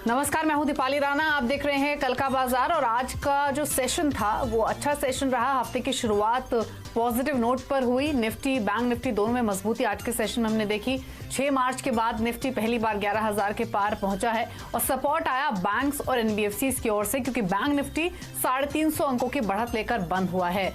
नमस्कार, मैं हूं दीपाली राणा। आप देख रहे हैं कल का बाजार और आज का जो सेशन था वो अच्छा सेशन रहा। हफ्ते की शुरुआत पॉजिटिव नोट पर हुई। निफ्टी, बैंक निफ्टी दोनों में मजबूती आज के सेशन में हमने देखी। 6 मार्च के बाद निफ्टी पहली बार 11,000 के पार पहुंचा है और सपोर्ट आया बैंक्स और एनबीएफसीज की ओर से, क्योंकि बैंक निफ्टी 350 अंकों की बढ़त लेकर बंद हुआ है।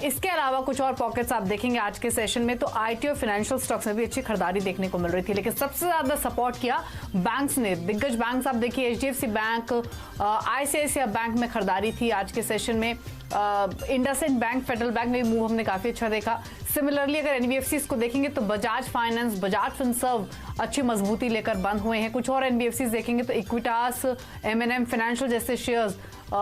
इसके अलावा कुछ और पॉकेट्स आप देखेंगे आज के सेशन में, तो आईटी और फाइनेंशियल स्टॉक्स में भी अच्छी खरीदारी देखने को मिल रही थी, लेकिन सबसे ज्यादा सपोर्ट किया बैंक्स ने। दिग्गज बैंक्स आप देखिए, एचडीएफसी बैंक, आईसीआईसीआई बैंक में खरीदारी थी आज के सेशन में। इंडसइंड बैंक, फेडरल बैंक में मूव हमने काफी अच्छा देखा। सिमिलरली अगर एनबीएफसीज को देखेंगे तो बजाज फाइनेंस, बजाज फिनसर्व अच्छी मजबूती लेकर बंद हुए हैं। कुछ और एनबीएफसीज देखेंगे तो इक्विटास, एमएनएम फाइनेंशियल जैसे शेयर्स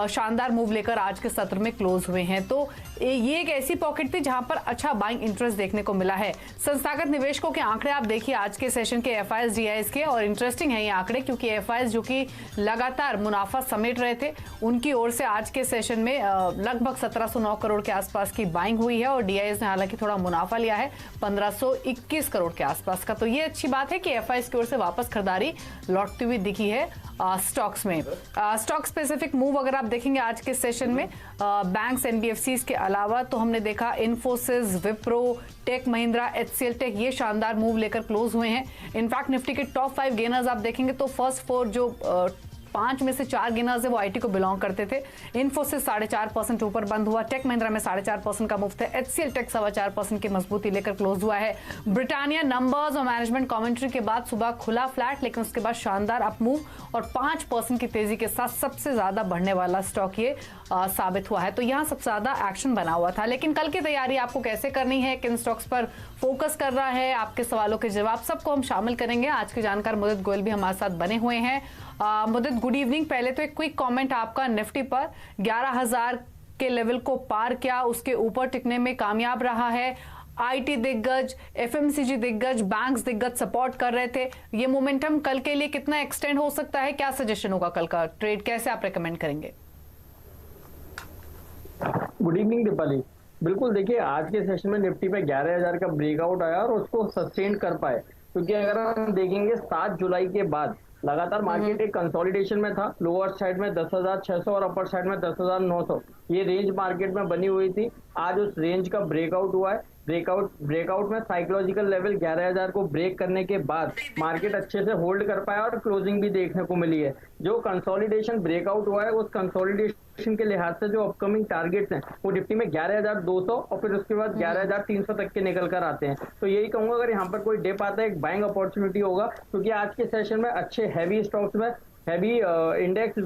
शानदार मूव लेकर आज के सत्र में क्लोज हुए हैं। तो ये एक ऐसी पॉकेट थी जहां पर अच्छा बाइंग इंटरेस्ट देखने को मिला है। संस्थागत निवेशकों के आंकड़े आप देखिए आज के सेशन के एफआईएस डीआईएस के, और इंटरेस्टिंग है ये आंकड़े क्योंकि एफआईएस जो कि लगातार मुनाफा समेट रहे थे, उनकी ओर से आज के सेशन में लगभग 1709 करोड़ के आसपास की बाइंग हुई है और डीआईएस ने हालांकि थोड़ा मुनाफा लिया है 1521 करोड़ के आसपास का। तो ये अच्छी बात है कि एफआईएस की ओर से वापस खरीदारी लौटती हुई दिखी है स्टॉक्स में। स्टॉक स्पेसिफिक मूव अगर आप देखेंगे आज के सेशन में बैंक्स, एनबीएफसीज के अलावा, तो हमने देखा इन्फोसिस, विप्रो, टेक महिंद्रा, एचसीएल टेक, ये शानदार मूव लेकर क्लोज हुए हैं। इनफैक्ट निफ्टी के टॉप 5 गेनर्स आप देखेंगे तो फर्स्ट 4 जो 5 में से 4 गेनर्स है वो आईटी को बिलोंग करते थे। इन्फोसिस 4.5% ऊपर बंद हुआ, टेक महिंद्रा में 4.5% का मुफ्त है, एचसीएल टेक 4.25% की मजबूती लेकर क्लोज हुआ है। ब्रिटानिया नंबर्स और मैनेजमेंट कमेंट्री के बाद सुबह खुला फ्लैट, लेकिन उसके बाद शानदार अप मूव और 5% की तेजी के साथ सबसे ज्यादा बढ़ने वाला स्टॉक ये साबित हुआ है। तो यहाँ सबसे ज्यादा एक्शन बना हुआ था। लेकिन कल की तैयारी आपको कैसे करनी है, किन स्टॉक्स पर फोकस कर रहा है, आपके सवालों के जवाब सबको हम शामिल करेंगे। आज के जानकार मुदित गोयल भी हमारे साथ बने हुए हैं। मुदित, गुड इवनिंग। पहले तो एक क्विक कमेंट आपका, निफ्टी पर 11,000 के लेवल को पार किया, उसके ऊपर टिकने में कामयाब रहा है। आईटी दिग्गज, एफएमसीजी दिग्गज, बैंक्स दिग्गज सपोर्ट कर रहे थे। ये मोमेंटम कल के लिए कितना एक्सटेंड हो सकता है? क्या सजेशन होगा कल का ट्रेड, कैसे आप रेकमेंड करेंगे? Good evening Deepali. बिल्कुल, देखिए आज के सेशन में निफ्टी पे 11,000 का ब्रेकआउट आया और उसको सस्टेन कर पाए, क्योंकि अगर हम देखेंगे 7 जुलाई के बाद लगातार मार्केट एक कंसोलिडेशन में था। लोअर साइड में 10,600 और अपर साइड में 10,900, ये रेंज मार्केट में बनी हुई थी। आज उस रेंज का ब्रेकआउट हुआ है। ब्रेकआउट में साइकोलॉजिकल लेवल 11,000 को ब्रेक करने के बाद मार्केट अच्छे से होल्ड कर पाया और क्लोजिंग भी देखने को मिली है। जो कंसोलिडेशन ब्रेकआउट हुआ है, उस कंसोलिडेशन के लिहाज से जो अपकमिंग टारगेट्स हैं वो निफ्टी में 11,200 और फिर उसके बाद 11,300 तक के निकल कर आते हैं। तो यही कहूंगा, अगर यहाँ पर कोई डिप आता है एक बाइंग अपॉर्चुनिटी होगा, क्योंकि आज के सेशन में अच्छे हैवी स्टॉक्स में, heavy index,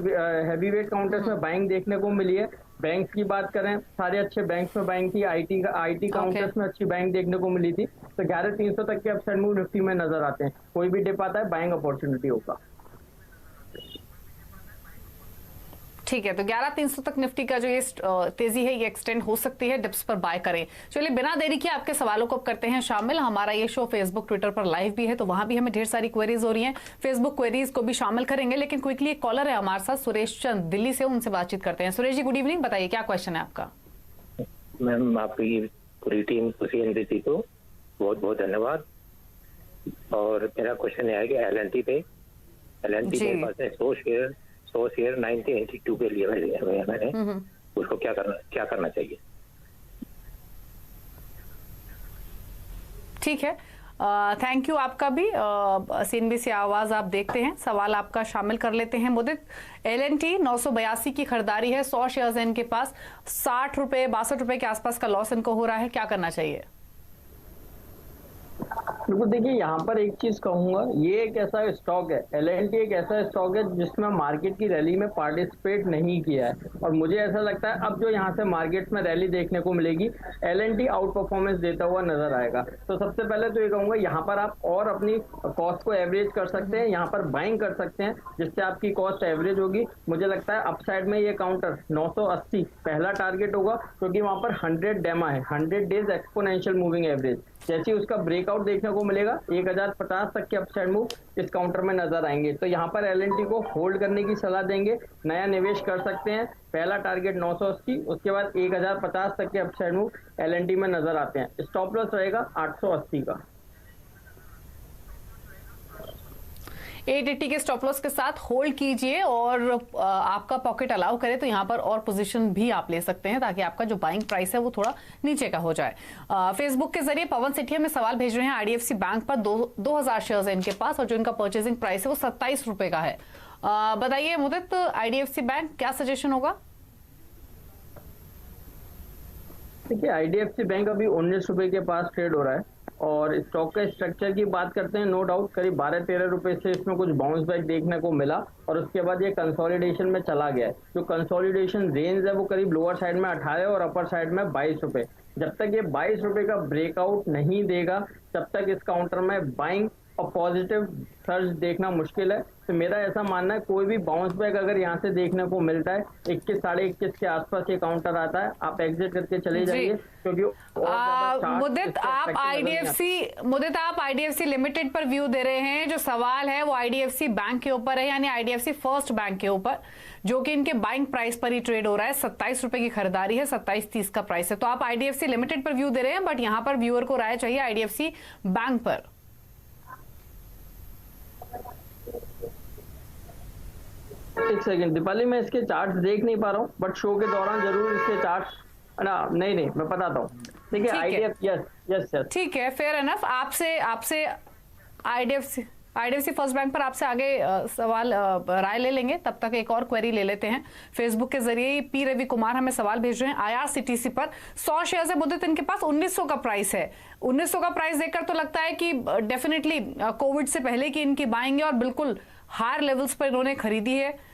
heavy weight counters में बाइंग देखने को मिली है। बैंक्स की बात करें, सारे अच्छे बैंक्स में बाइंग थी। आईटी काउंटर्स में अच्छी बाइंग देखने को मिली थी। तो 11,300 तक के अपसाइड मूव निफ्टी में नजर आते हैं। कोई भी डिप आता है बाइंग अपॉर्चुनिटी होगा। ठीक है, तो 11,300 तक निफ्टी का जो ये तेजी है ये एक्सटेंड हो सकती है, डिप्स पर बाय करें। चलिए बिना देरी के आपके सवालों को करते हैं शामिल। हमारा ये शो फेसबुक, ट्विटर पर लाइव भी है, तो वहां भी हमें ढेर सारी क्वेरीज हो रही हैं। फेसबुक क्वेरीज को भी शामिल करेंगे, लेकिन क्विकली एक कॉलर है हमारे साथ, सुरेश चंद दिल्ली से, उनसे बातचीत करते हैं। सुरेश जी, गुड इवनिंग, बताइए क्या क्वेश्चन है आपका? मैम, आपकी पूरी टीम सीएनबीसी को बहुत बहुत धन्यवाद। और मेरा क्वेश्चन है कि एलएनटी पे मेरे पास है 100 शेयर 9082 के लिए मैंने उसको क्या करना चाहिए? ठीक है, थैंक यू आपका भी। सीएनबीसी आवाज आप देखते हैं, सवाल आपका शामिल कर लेते हैं। मुदित, एलएनटी 982 की खरीदारी है, 100 शेयर्स है इनके पास, 60 रुपए 62 रुपए के आसपास का लॉस इनको हो रहा है, क्या करना चाहिए? बिल्कुल, देखिए यहाँ पर एक चीज कहूंगा, ये एक ऐसा स्टॉक है, एलएनटी एक ऐसा स्टॉक है जिसमें मार्केट की रैली में पार्टिसिपेट नहीं किया है। और मुझे ऐसा लगता है अब जो यहाँ से मार्केट में रैली देखने को मिलेगी, एलएनटी आउट परफॉर्मेंस देता हुआ नजर आएगा। तो सबसे पहले तो ये कहूंगा, यहाँ पर आप और अपनी कॉस्ट को एवरेज कर सकते हैं, यहाँ पर बाइंग कर सकते हैं, जिससे आपकी कॉस्ट एवरेज होगी। मुझे लगता है अपसाइड में ये काउंटर 980 पहला टारगेट होगा, क्योंकि वहां पर 100 डेमा है, 100 डेज एक्सपोनेंशियल मूविंग एवरेज। जैसे ही उसका ब्रेकआउट देखने को मिलेगा, 1050 तक के अपसाइड मूव इस काउंटर में नजर आएंगे। तो यहाँ पर एलएनटी को होल्ड करने की सलाह देंगे, नया निवेश कर सकते हैं। पहला टारगेट 980, उसके बाद 1050 तक के अपसाइड मूव एलएनटी में नजर आते हैं। स्टॉप लॉस रहेगा 880 का। 880 के स्टॉप लॉस के साथ होल्ड कीजिए और आपका पॉकेट अलाउ करे तो यहाँ पर और पोजीशन भी आप ले सकते हैं ताकि आपका जो बाइंग प्राइस है वो थोड़ा नीचे का हो जाए। फेसबुक के जरिए पवन सेठिया में सवाल भेज रहे हैं। आईडीएफसी बैंक पर 2000 शेयर्स है इनके पास और जो इनका परचेजिंग प्राइस है वो 27 रुपए का है। बताइए मुदित, आईडीएफसी बैंक क्या सजेशन होगा? देखिए, आईडीएफसी बैंक अभी 19 रुपए के पास ट्रेड हो रहा है और स्टॉक का स्ट्रक्चर की बात करते हैं, नो डाउट करीब 12-13 रुपए से इसमें कुछ बाउंस बैक देखने को मिला और उसके बाद ये कंसोलिडेशन में चला गया है। जो कंसोलिडेशन रेंज है वो करीब लोअर साइड में 18 और अपर साइड में 22 रुपए। जब तक ये 22 रुपए का ब्रेकआउट नहीं देगा तब तक इस काउंटर में बाइंग और पॉजिटिव सर्ज देखना मुश्किल है। तो मेरा ऐसा मानना है कोई भी बाउंस बैक अगर यहाँ से देखने को मिलता है 21, 21.5 के आसपास ये काउंटर आता है, आप एग्जिट करके चले जाइए क्योंकि मुदित आप आईडीएफसी लिमिटेड पर व्यू दे रहे हैं। जो सवाल है वो आईडीएफसी बैंक के ऊपर है, यानी आईडीएफसी फर्स्ट बैंक के ऊपर, जो कि इनके बाइंग प्राइस पर ही ट्रेड हो रहा है। 27 रुपए की खरीदारी है, 27.30 का प्राइस है। तो आप आईडीएफसी लिमिटेड पर व्यू दे रहे हैं, बट यहाँ पर व्यूअर को राय चाहिए आईडीएफसी बैंक पर। एक सेकंड दीपाली, मैं इसके चार्ट्स देख नहीं पा रहा हूँ बट शो के दौरान जरूर इसके चार्ट्स नहीं मैं बताता हूँ। देखिए आईडीएफ यस ठीक है, फेयर एनफ। आपसे आईडीएफसी फर्स्ट बैंक पर आपसे आगे सवाल राय ले लेंगे। तब तक एक और क्वेरी ले लेते हैं। फेसबुक के जरिए पी रवि कुमार हमें सवाल भेज रहे हैं। आईआरसीटीसी पर 100 शेयर है मुद्दत, इनके पास 1900 का प्राइस है। 1900 का प्राइस देखकर तो लगता है कि डेफिनेटली कोविड से पहले की इनकी बाइंग है और बिल्कुल हायर लेवल्स पर इन्होंने खरीदी है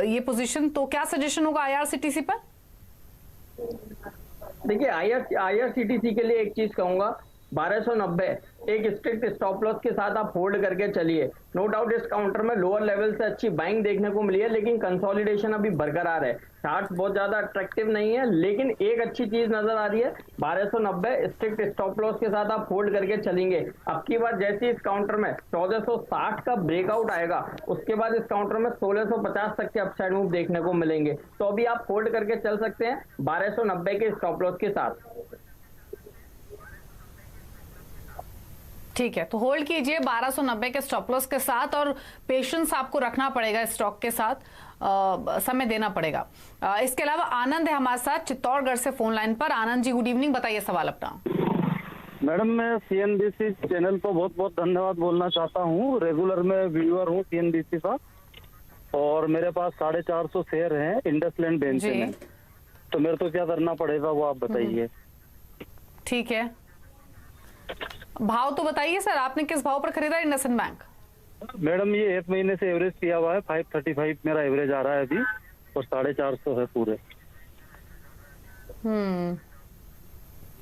ये पोजीशन। तो क्या सजेशन होगा आईआरसीटीसी पर? देखिए आईआरसीटीसी के लिए एक चीज कहूंगा, 1290 एक स्ट्रिक्ट स्टॉप लॉस के साथ आप होल्ड करके चलिए। नो डाउट इस काउंटर में लोअर लेवल से अच्छी बाइंग देखने को मिली है लेकिन कंसोलिडेशन अभी बरकरार है। चार्ट्स बहुत ज्यादा अट्रैक्टिव नहीं है लेकिन एक अच्छी चीज नजर आ रही है, 1290 स्ट्रिक्ट स्टॉप लॉस के साथ आप होल्ड करके चलेंगे। अब की बार जैसे इस काउंटर में 1460 का ब्रेकआउट आएगा उसके बाद इस काउंटर में 1650 तक के अपसाइड मूव देखने को मिलेंगे। तो अभी आप होल्ड करके चल सकते हैं 1290 के स्टॉप लॉस के साथ। ठीक है, तो होल्ड कीजिए 1290 के स्टॉप लॉस के साथ और पेशेंस आपको रखना पड़ेगा स्टॉक के साथ, समय देना पड़ेगा। इसके अलावा आनंद है हमारे साथ चित्तौड़गढ़ से फोन लाइन पर। आनंद जी गुड इवनिंग, बताइए सवाल अपना। मैडम मैं सीएनबीसी चैनल को बहुत बहुत धन्यवाद बोलना चाहता हूँ। रेगुलर में व्यूअर हूँ सीएनबीसी का और मेरे पास 450 शेयर हैं इंडसलैंड बैंक में। तो मेरे तो क्या करना पड़ेगा वो आप बताइए। ठीक है, भाव तो बताइए सर, आपने किस भाव पर खरीदा इंडसलैंड बैंक? मैडम ये एक महीने से एवरेज किया हुआ है, 535 मेरा एवरेज आ रहा है अभी और 450 है पूरे।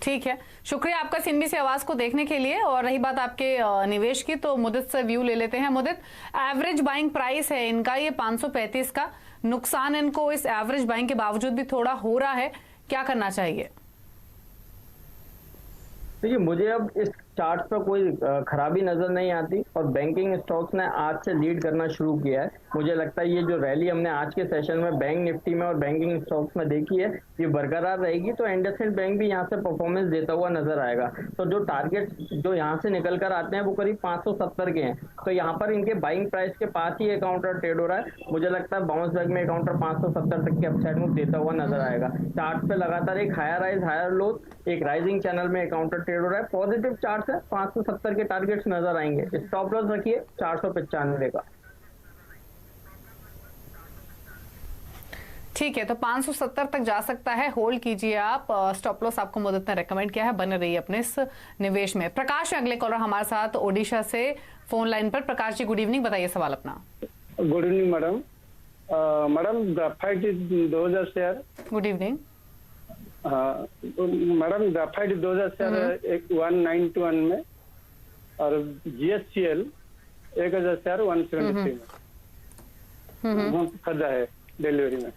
ठीक है, शुक्रिया आपका सीएनबीसी आवाज को देखने के लिए। और रही बात आपके निवेश की तो मुदित से व्यू ले लेते हैं। मुदित, एवरेज बाइंग प्राइस है इनका ये 535 का, नुकसान इनको इस एवरेज बाइंग के बावजूद भी थोड़ा हो रहा है, क्या करना चाहिए? देखिए मुझे अब इस चार्ट पर कोई खराबी नजर नहीं आती और बैंकिंग स्टॉक्स ने आज से लीड करना शुरू किया है। मुझे लगता है ये जो रैली हमने आज के सेशन में बैंक निफ्टी में और बैंकिंग स्टॉक्स में देखी है ये बरकरार रहेगी। तो इंडसलैंड बैंक भी यहाँ से परफॉर्मेंस देता हुआ नजर आएगा। तो जो टारगेट जो यहाँ से निकल कर आते हैं वो करीब 570 के हैं। तो यहाँ पर इनके बाइंग प्राइस के पास ही ये काउंटर ट्रेड हो रहा है। मुझे लगता है बाउंस बैक में काउंटर 570 तक के अपसाइड मूव देता हुआ नजर आएगा। चार्ट पे लगातार एक हायर राइज हायर लोज, एक राइजिंग चैनल में काउंटर ट्रेड हो रहा है। पॉजिटिव चार्ट है, 570 के टारगेट्स नजर आएंगे। स्टॉप लॉस रखिए 495 का। ठीक है, तो 570 तक जा सकता है, होल्ड कीजिए आप। स्टॉप लॉस आपको मुद्दत ने रेकमेंड किया है, बने रहिए अपने इस निवेश में। प्रकाश अगले कॉलर हमारे साथ ओडिशा से फोन लाइन पर। प्रकाश जी गुड इवनिंग, बताइए सवाल अपना। Good evening madam. Madam graphite 2000 share. Good evening madam. Graphite 2000 share 191 में और जीएससीएल 1000 शेयर 173 में खरीदा है डिलीवरी में।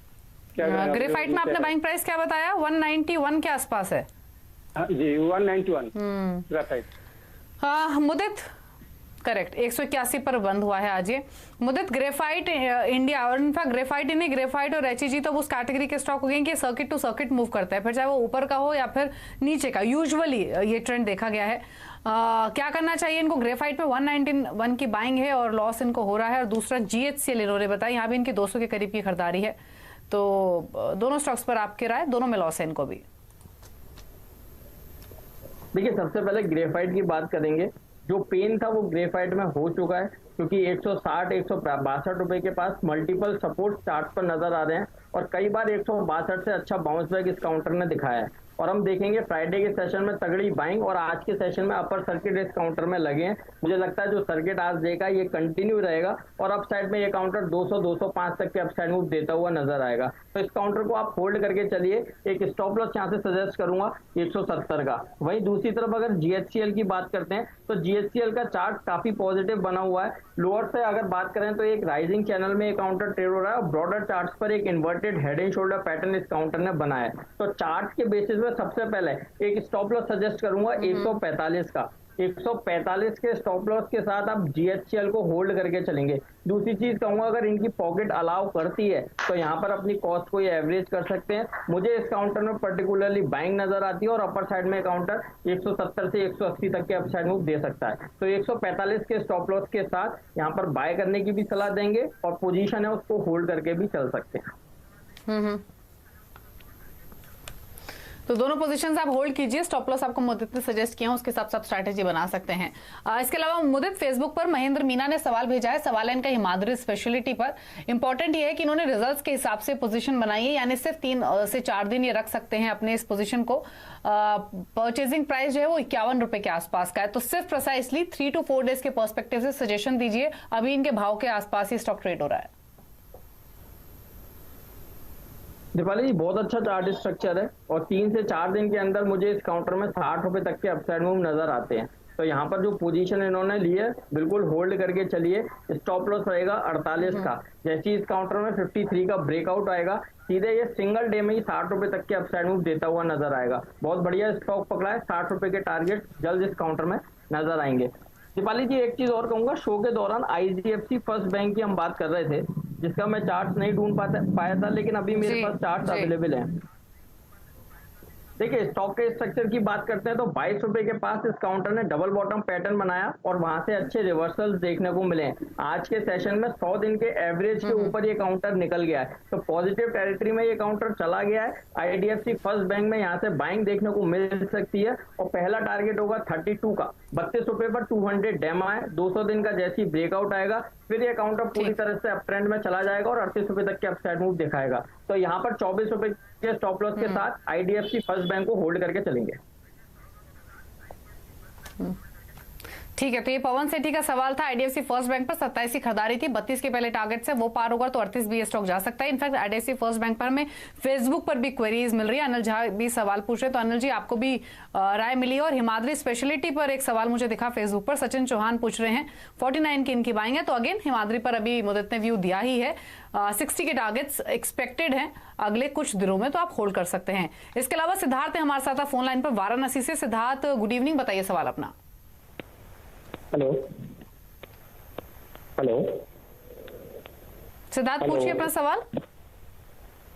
ग्रेफाइट में आपने बाइंग प्राइस क्या बताया? 191 के आसपास है। जी 191 ग्रेफाइट। मुदित करेक्ट, 181 पर बंद हुआ है आज ये। मुदित, ग्रेफाइट इंडिया और इनफैक्ट ग्रेफाइट ही नहीं, ग्रेफाइट और एचईजी तो उस कैटेगरी के स्टॉक हो गए कि सर्किट टू सर्किट मूव करता है, फिर चाहे वो ऊपर का हो या फिर नीचे का, यूजुअली ये ट्रेंड देखा गया है। क्या करना चाहिए इनको? ग्रेफाइट में 191 की बाइंग है और लॉस इनको हो रहा है, और दूसरा जीएचसीएल इन्होंने बताया, यहाँ भी इनकी 200 के करीब की खरीदारी है। तो दोनों स्टॉक्स पर आपकी राय? दोनों में लॉस है इनको भी। देखिए, सबसे पहले ग्रेफाइट की बात करेंगे। जो पेन था वो ग्रेफाइट में हो चुका है, क्योंकि 160-162 रुपए के पास मल्टीपल सपोर्ट चार्ट पर नजर आ रहे हैं, और कई बार 162 से अच्छा बाउंस बैक इस काउंटर ने दिखाया है। और हम देखेंगे फ्राइडे के सेशन में तगड़ी बाइंग, और आज के सेशन में अपर सर्किट इस काउंटर में लगे हैं। मुझे लगता है जो सर्किट आज देगा ये कंटिन्यू रहेगा, और अप साइड में ये काउंटर 200-205 तक के अपसाइड मूव देता हुआ नजर आएगा। तो इस काउंटर को आप होल्ड करके चलिए। एक स्टॉप लॉस यहाँ से सजेस्ट करूंगा 170 का। वहीं दूसरी तरफ अगर जीएचसीएल की बात करते हैं तो जीएचसीएल का चार्ट काफी पॉजिटिव बना हुआ है। लोअर से अगर बात करें तो एक राइजिंग चैनल में एक काउंटर ट्रेड हो रहा है, और ब्रॉडर चार्ट्स पर एक inverted head and shoulder pattern इस काउंटर ने बनाया है। तो चार्ट के बेसिस में सबसे पहले एक स्टॉप लॉस सजेस्ट करूंगा 145 का। 145 के स्टॉप लॉस के साथ आप जीएचसीएल को होल्ड करके चलेंगे। दूसरी चीज कहूंगा, अगर इनकी पॉकेट अलाउ करती है तो यहाँ पर अपनी कॉस्ट को ये एवरेज कर सकते हैं। मुझे इस काउंटर में पर्टिकुलरली बाइंग नजर आती है, और अपर साइड में काउंटर 170 से 180 तक के अपसाइड मूव दे सकता है। तो 145 के स्टॉप लॉस के साथ यहाँ पर बाय करने की भी सलाह देंगे, और पोजीशन है उसको होल्ड करके भी चल सकते हैं। तो दोनों पोजीशंस आप होल्ड कीजिए। स्टॉप लॉस आपको मुदित ने सजेस्ट किया, उसके हिसाब से आप स्ट्रैटेजी बना सकते हैं। इसके अलावा मुदित, फेसबुक पर महेंद्र मीना ने सवाल भेजा है। सवाल है इनका हिमाद्री स्पेशलिटी पर। इंपॉर्टेंट ये है कि इन्होंने रिजल्ट्स के हिसाब से पोजीशन बनाई है, यानी सिर्फ 3 से 4 दिन ये रख सकते हैं अपने इस पोजीशन को। परचेजिंग प्राइस जो है वो 51 रुपए के आसपास का है। तो सिर्फ प्रिसाइसली 3 to 4 डेज के पर्सपेक्टिव से सजेशन दीजिए। अभी इनके भाव के आसपास ही स्टॉक ट्रेड हो रहा है। दीपाली जी, बहुत अच्छा चार्ट स्ट्रक्चर है, और 3 से 4 दिन के अंदर मुझे इस काउंटर में 60 रुपए तक के अपसाइड मूव नजर आते हैं। तो यहाँ पर जो पोजीशन इन्होंने ली है बिल्कुल होल्ड करके चलिए। स्टॉप लॉस रहेगा 48 का। जैसे इस काउंटर में 53 का ब्रेकआउट आएगा, सीधे ये सिंगल डे में ही 60 रुपए तक के अपसाइड मूव देता हुआ नजर आएगा। बहुत बढ़िया स्टॉक पकड़ा है। 60 रुपए के टारगेट जल्द इस काउंटर में नजर आएंगे। दीपाली जी, एक चीज और कहूंगा, शो के दौरान आईडीएफसी फर्स्ट बैंक की हम बात कर रहे थे, जिसका मैं चार्ट नहीं ढूंढ पाया था, लेकिन अभी मेरे पास चार्ट अवेलेबल हैं। देखिए, स्टॉक के स्ट्रक्चर की बात करते हैं तो 22 रुपए के पास इस काउंटर ने डबल बॉटम पैटर्न बनाया, और वहां से अच्छे रिवर्सल्स देखने को मिले। आज के सेशन में 100 दिन के एवरेज के ऊपर ये काउंटर निकल गया है, तो पॉजिटिव टेरिटरी में ये काउंटर चला गया है। आईडीएफसी फर्स्ट बैंक में यहाँ से बाइंग देखने को मिल सकती है, और पहला टारगेट होगा 32 का। 32 रुपए पर 200 डेमा है। 200 दिन का जैसी ब्रेकआउट आएगा, फिर ये काउंटर पूरी तरह से अप ट्रेंड में चला जाएगा और 38 रुपए तक के अपसाइड मूव दिखाएगा। तो यहाँ पर 24 रुपए के स्टॉप लॉस के साथ आईडीएफसी फर्स्ट बैंक को होल्ड करके चलेंगे। ठीक है, तो ये पवन सेठी का सवाल था। आईडीएफसी फर्स्ट बैंक पर 27 की खरीदारी थी, 32 के पहले टारगेट से वो पार होगा तो 38 भी ये स्टॉक जा सकता है। इनफैक्ट आईडीएफसी फर्स्ट बैंक पर हमें फेसबुक पर भी क्वेरीज मिल रही है। अनिल झा भी सवाल पूछ रहे, तो अनिल जी आपको भी राय मिली। और हिमाद्री स्पेशलिटी पर एक सवाल मुझे दिखा फेसबुक पर, सचिन चौहान पूछ रहे हैं 49 की इनकी बाइंग है। तो अगेन हिमाद्री पर अभी मुदित ने व्यू दिया ही है। 60 के टारगेट्स एक्सपेक्टेड हैं अगले कुछ दिनों में, तो आप होल्ड कर सकते हैं। इसके अलावा सिद्धार्थ है हमारे साथ फोन लाइन पर वाराणसी से। सिद्धार्थ, गुड इवनिंग, बताइए सवाल अपना। हेलो हेलो सिद्धार्थ, पूछिए अपना सवाल।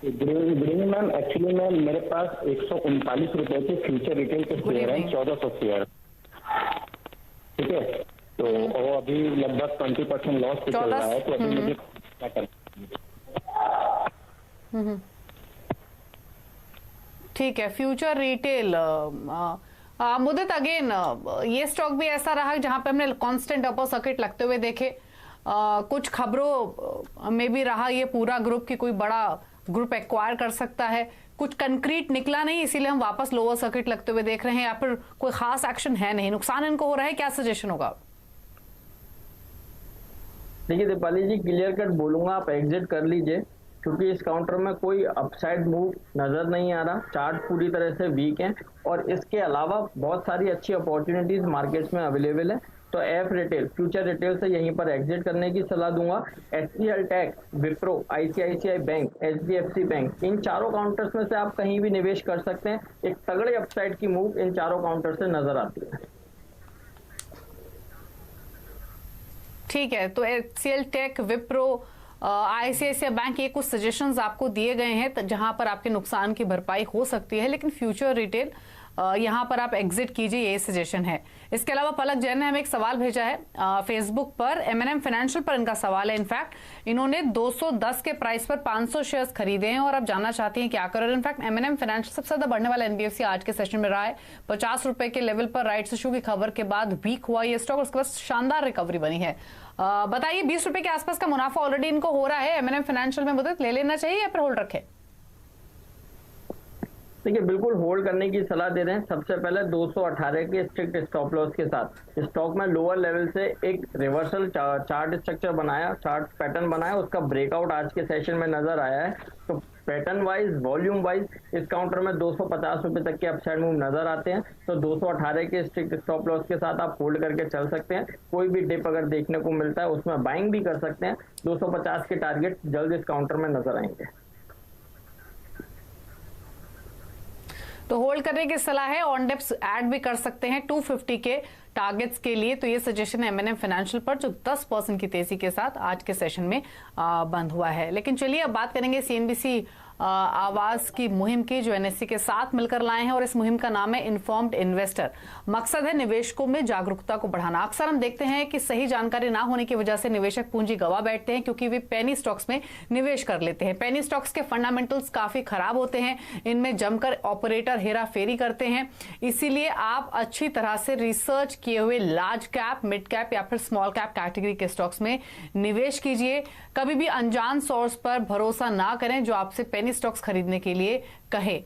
Good evening ma'am. Actually ma'am मेरे पास 139 रुपए के फ्यूचर रिटेल के शेयर हैं, 1400 शेयर, ठीक है। तो वो अभी लगभग 20% लॉस पे चल रहा है, तो अभी मुझे क्या करना? ठीक है, फ्यूचर रिटेल मुदित, अगेन ये स्टॉक भी ऐसा रहा जहां पे हमने कांस्टेंट अपर सर्किट लगते हुए देखे। कुछ खबरों में भी रहा ये पूरा ग्रुप की कोई बड़ा ग्रुप एक्वायर कर सकता है, कुछ कंक्रीट निकला नहीं, इसीलिए हम वापस लोअर सर्किट लगते हुए देख रहे हैं, या फिर कोई खास एक्शन है नहीं, नुकसान इनको हो रहा है, क्या सजेशन होगा? देखिए दीपाली जी, क्लियर कट बोलूंगा, आप एग्जिट कर लीजिए, क्योंकि इस काउंटर में कोई अपसाइड मूव नजर नहीं आ रहा। चार्ट पूरी तरह से वीक है, और इसके अलावा बहुत सारी अच्छी अपॉर्चुनिटीज मार्केट्स में अवेलेबल है। तो एफ रिटेल, फ्यूचर रिटेल से यहीं पर एग्जिट करने की सलाह दूंगा। HCL tech, Wipro, ICICI bank, HDFC bank, इन चारों काउंटर्स में से आप कहीं भी निवेश कर सकते हैं। एक तगड़े अपसाइड की मूव इन चारों काउंटर से नजर आती है। ठीक है, तो HCL tech, Wipro, ICICI bank, ये कुछ सजेशंस आपको दिए गए हैं जहां पर आपके नुकसान की भरपाई हो सकती है, लेकिन फ्यूचर रिटेल यहां पर आप एग्जिट कीजिए, ये सजेशन है। इसके अलावा पलक जैन ने हमें एक सवाल भेजा है फेसबुक पर, M&M फाइनेंशियल पर इनका सवाल है। इनफैक्ट इन्होंने 210 के प्राइस पर 500 शेयर्स खरीदे हैं और अब जानना चाहती हैं क्या करें। इनफैक्ट M&M फाइनेंशियल सबसे ज्यादा बढ़ने वाला NBFC आज के सेशन में रहा है। 50 रुपए के लेवल पर राइट्स इशू की खबर के बाद वीक हुआ ये स्टॉक, उसके बाद शानदार रिकवरी बनी है। बताइए 20 रुपए के आसपास का मुनाफा ऑलरेडी इनको हो रहा है, M&M फाइनेंशियल में मदद ले लेना चाहिए या फिर होल्ड रखे? देखिए बिल्कुल होल्ड करने की सलाह दे रहे हैं। सबसे पहले 218 के स्ट्रिक्ट स्टॉप लॉस के साथ स्टॉक में लोअर लेवल से एक रिवर्सल चार्ट स्ट्रक्चर बनाया, चार्ट पैटर्न बनाया, उसका ब्रेकआउट आज के सेशन में नजर आया है। तो पैटर्न वाइज, वॉल्यूम वाइज इस काउंटर में 250 रुपए तक के अपसाइड मूव नजर आते हैं। तो 218 के स्ट्रिक्ट स्टॉप लॉस के साथ आप होल्ड करके चल सकते हैं। कोई भी डिप अगर देखने को मिलता है उसमें बाइंग भी कर सकते हैं। 250 के टारगेट जल्द इस काउंटर में नजर आएंगे। तो होल्ड करने की सलाह है। ऑन डिप्स ऐड भी कर सकते हैं 250 के टारगेट्स के लिए। तो ये सजेशन है M&M फाइनेंशियल पर, जो 10% की तेजी के साथ आज के सेशन में बंद हुआ है। लेकिन चलिए अब बात करेंगे CNBC आवाज की मुहिम की, जो NSE के साथ मिलकर लाए हैं, और इस मुहिम का नाम है इन्फॉर्म्ड इन्वेस्टर। मकसद है निवेशकों में जागरूकता को बढ़ाना। अक्सर हम देखते हैं कि सही जानकारी ना होने की वजह से निवेशक पूंजी गवा बैठते हैं, क्योंकि वे पेनी स्टॉक्स में निवेश कर लेते हैं। पेनी स्टॉक्स के फंडामेंटल्स काफी खराब होते हैं, इनमें जमकर ऑपरेटर हेरा फेरी करते हैं। इसीलिए आप अच्छी तरह से रिसर्च किए हुए लार्ज कैप, मिड कैप या फिर स्मॉल कैप कैटेगरी के स्टॉक्स में निवेश कीजिए। कभी भी अनजान सोर्स पर भरोसा ना करें जो आपसे पेनी स्टॉक्स खरीदने के लिए कहे।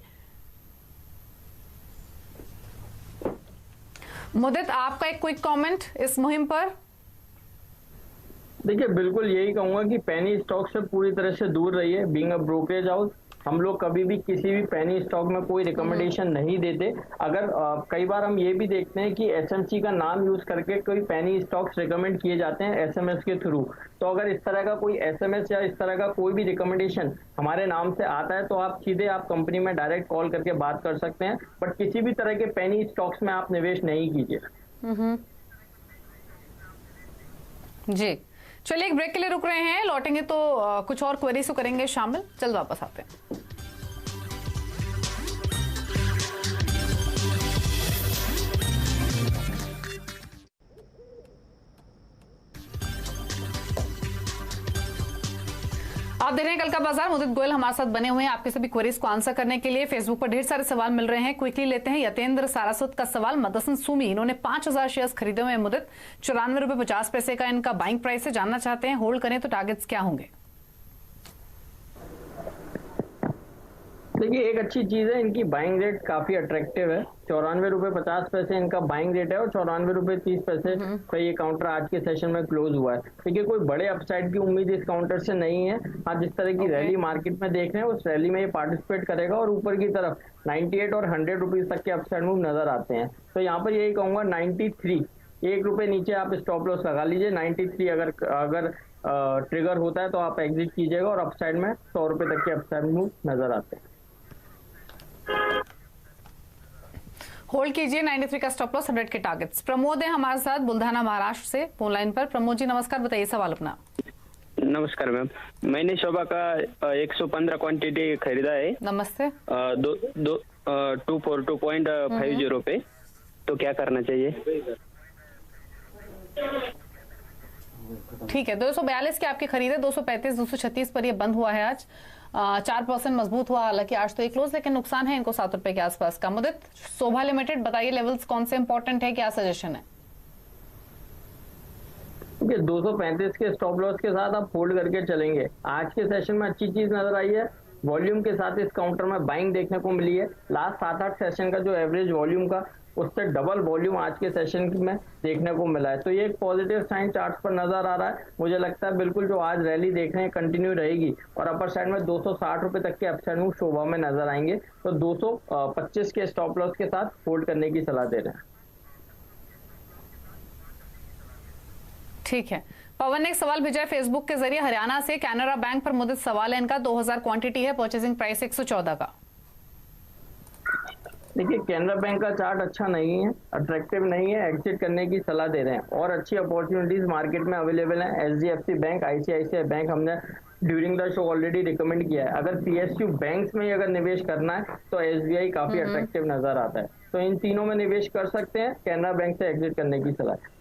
मुदित, आपका एक क्विक कमेंट इस मुहिम पर? देखिए बिल्कुल यही कहूंगा कि पेनी स्टॉक से पूरी तरह से दूर रहिए। बीइंग अ ब्रोकरेज हाउस, हम लोग कभी भी किसी भी पेनी स्टॉक में कोई रिकमेंडेशन नहीं देते। अगर कई बार हम ये भी देखते हैं कि SMC का नाम यूज करके कोई पेनी स्टॉक्स रिकमेंड किए जाते हैं SMS के थ्रू। तो अगर इस तरह का कोई SMS या इस तरह का कोई भी रिकमेंडेशन हमारे नाम से आता है तो आप सीधे कंपनी में डायरेक्ट कॉल करके बात कर सकते हैं। बट किसी भी तरह के पेनी स्टॉक्स में आप निवेश नहीं कीजिए। जी चलिए, एक ब्रेक के लिए रुक रहे हैं, लौटेंगे तो कुछ और क्वेरीज करेंगे शामिल। जल्द वापस आते हैं। आप देख रहे हैं कल का बाजार। मुदित गोयल हमारे साथ बने हुए हैं आपके सभी क्वेरीज को आंसर करने के लिए। फेसबुक पर ढेर सारे सवाल मिल रहे हैं, क्विकली लेते हैं। यतेंद्र सारासुत का सवाल, मदसन सुमी, इन्होंने 5000 शेयर्स खरीदे हुए हैं। मुदित, 94 रुपए 50 पैसे का इनका बाइंग प्राइस है, जानना चाहते हैं होल्ड करें तो टारगेट्स क्या होंगे? देखिए एक अच्छी चीज है, इनकी बाइंग रेट काफी अट्रैक्टिव है। 94 रुपए 50 पैसे इनका बाइंग रेट है और 94 रुपए 30 पैसे का ये काउंटर आज के सेशन में क्लोज हुआ है। देखिए कोई बड़े अपसाइड की उम्मीद इस काउंटर से नहीं है। आज जिस तरह की रैली मार्केट में देख रहे हैं उस रैली में ये पार्टिसिपेट करेगा और ऊपर की तरफ 98 और 100 रुपीज तक के अपसाइड मूव नजर आते हैं। तो यहाँ पर यही कहूंगा 93, 1 रुपए नीचे आप स्टॉप लॉस लगा लीजिए। 93 अगर ट्रिगर होता है तो आप एग्जिट कीजिएगा और अपसाइड में 100 रुपए तक के अपसाइड मूव नजर आते हैं। होल्ड कीजिए 93 का स्टॉप लॉस, 100 के टारगेट्स। प्रमोद है हमारे साथ बुल्धाना महाराष्ट्र से फोन लाइन पर। प्रमोद जी नमस्कार, बताइए सवाल अपना। नमस्कार मैम, मैंने शोभा का 115 क्वांटिटी खरीदा है। नमस्ते। 242.50 पे, तो क्या करना चाहिए? ठीक है, 242 के आपकी खरीद है, 235 236 पर ये बंद हुआ है आज। 4% मजबूत हुआ हालांकि आज तो एक क्लोज, लेकिन नुकसान है इनको 7 रुपए के आसपास का। मुदित, शोभा लिमिटेड, बताइए लेवल्स कौन से इंपॉर्टेंट है, क्या सजेशन है? 235 के स्टॉप लॉस के साथ आप होल्ड करके चलेंगे। आज के सेशन में अच्छी चीज नजर आई है, वॉल्यूम के साथ इस काउंटर में बाइंग देखने को मिली है। लास्ट 7-8 सेशन का जो एवरेज वॉल्यूम का, उससे डबल वॉल्यूम आज के सेशन में देखने को मिला है। तो ये एक पॉजिटिव साइन चार्ट्स पर नजर आ रहा है। मुझे लगता है बिल्कुल जो आज रैली देख रहे हैं कंटिन्यू रहेगी और अपर साइड में 260 रुपए तक के अपसाइड मूव शोभा में नजर आएंगे। तो 225 के स्टॉप लॉस के साथ होल्ड करने की सलाह दे रहे हैं। ठीक है, पवन ने एक सवाल भेजा है फेसबुक के जरिए हरियाणा से। कैनरा बैंक पर मुदित सवाल है इनका, 2000 क्वांटिटी है, परचेजिंग प्राइस 114 का। देखिए कैनरा बैंक का चार्ट अच्छा नहीं है, अट्रैक्टिव नहीं है, एग्जिट करने की सलाह दे रहे हैं और अच्छी अपॉर्चुनिटीज मार्केट में अवेलेबल है। एचडीएफसी बैंक, आईसीआईसीआई बैंक हमने during the show already recommend किया है। अगर पीएसयू बैंक्स में अगर निवेश करना है तो एसबीआई काफी अट्रैक्टिव नजर आता है, तो इन तीनों में निवेश कर सकते हैं। कैनरा बैंक से एग्जिट करने की सलाह है।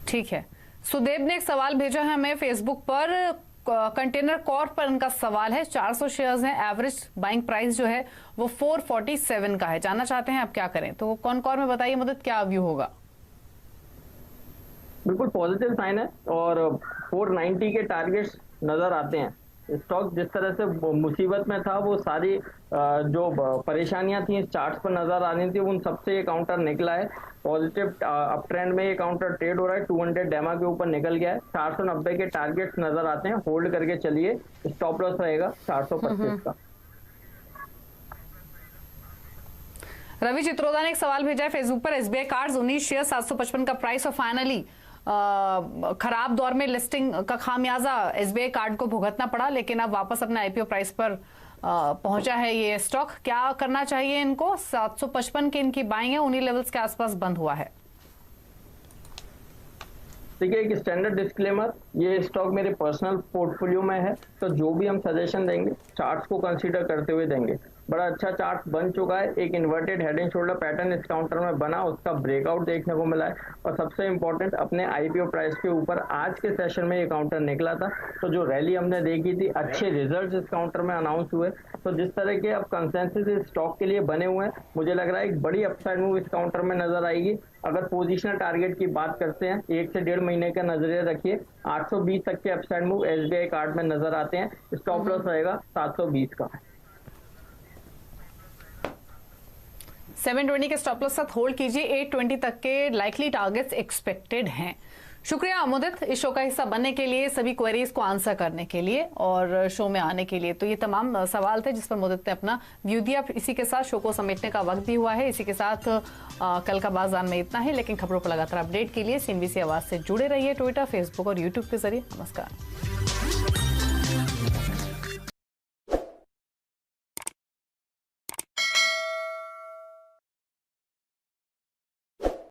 ठीक है, सुदेव ने एक सवाल भेजा है हमें फेसबुक पर, कंटेनर कॉर्प पर उनका सवाल है। 400 शेयर्स हैं, एवरेज बाइंग प्राइस जो है वो 447 का है, जानना चाहते हैं आप क्या करें। तो कौन कॉर्प में बताइए मदद, क्या व्यू होगा? बिल्कुल पॉजिटिव साइन है और 490 के टारगेट्स नजर आते हैं। स्टॉक जिस तरह से मुसीबत में था, वो सारी जो परेशानियां थी इस चार्ट्स पर नजर आ रही थी, उन सबसे ये काउंटर निकला है। पॉजिटिव अप ट्रेंड में ये काउंटर ट्रेड हो रहा है, 200 डेमा के ऊपर निकल गया है। 490 के टारगेट्स नजर आते हैं, होल्ड करके चलिए। स्टॉप लॉस रहेगा 425 का। रवि चित्रोदा ने एक सवाल भेजा है फेसबुक पर, एसबीआई कार्ड्स 19 शेयर 755 का प्राइस और फाइनली खराब दौर में लिस्टिंग का खामियाजा एसबीआई कार्ड को भुगतना पड़ा, लेकिन अब वापस अपने आईपीओ प्राइस पर पहुंचा है ये स्टॉक। क्या करना चाहिए इनको? 755 की इनकी बाइंग है, उन्हीं लेवल्स के आसपास बंद हुआ है। देखिए एक स्टैंडर्ड डिस्क्लेमर, ये स्टॉक मेरे पर्सनल पोर्टफोलियो में है, तो जो भी हम सजेशन देंगे चार्ट्स को कंसीडर करते हुए देंगे। बड़ा अच्छा चार्ट बन चुका है, एक inverted head and shoulder pattern इस काउंटर में बना, उसका ब्रेकआउट देखने को मिला है और सबसे इंपॉर्टेंट अपने आईपीओ प्राइस के ऊपर आज के सेशन में ये काउंटर निकला था। तो जो रैली हमने देखी थी, अच्छे रिजल्ट इस काउंटर में अनाउंस हुए, तो जिस तरह के अब कंसेंसस इस स्टॉक के लिए बने हुए हैं, मुझे लग रहा है एक बड़ी अपसाइड मूव इस काउंटर में नजर आएगी। अगर पोजिशनल टारगेट की बात करते हैं, 1 से 1.5 महीने का नजरिया रखिए, 820 तक के अपसाइड मूव एसबीआई कार्ड में नजर आते हैं। स्टॉप लॉस रहेगा 720 का। 720 के स्टॉप लॉस साथ होल्ड कीजिए, 820 तक के लाइकली टारगेट्स एक्सपेक्टेड हैं। शुक्रिया अमुदित इस शो का हिस्सा बनने के लिए, सभी क्वेरीज को आंसर करने के लिए और शो में आने के लिए। तो ये तमाम सवाल थे जिस पर मुदित ने अपना व्यू दिया। इसी के साथ शो को समेटने का वक्त भी हुआ है। इसी के साथ कल का बाजार में इतना ही, लेकिन खबरों पर लगातार अपडेट के लिए सीएनबीसी आवाज से जुड़े रहिए, ट्विटर, फेसबुक और यूट्यूब के जरिए। नमस्कार।